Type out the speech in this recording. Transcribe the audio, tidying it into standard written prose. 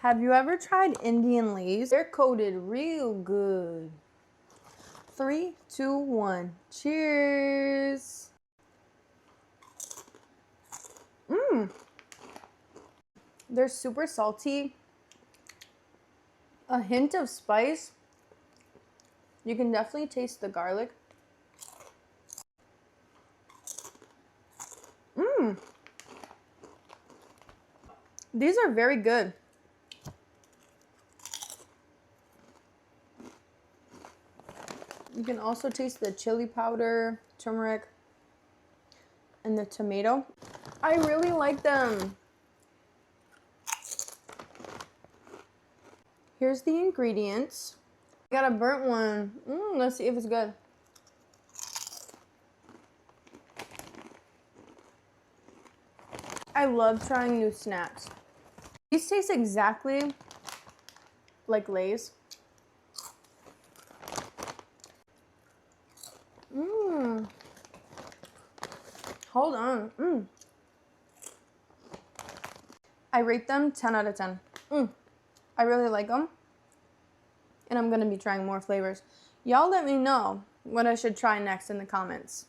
Have you ever tried Indian Lay's? They're coated real good. 3, 2, 1. Cheers. They're super salty. A hint of spice. You can definitely taste the garlic. These are very good. You can also taste the chili powder, turmeric, and the tomato. I really like them. Here's the ingredients. I got a burnt one. Let's see if it's good. I love trying new snacks. These taste exactly like Lay's. Hold on. I rate them 10 out of 10. I really like them. And I'm going to be trying more flavors. Y'all let me know what I should try next in the comments.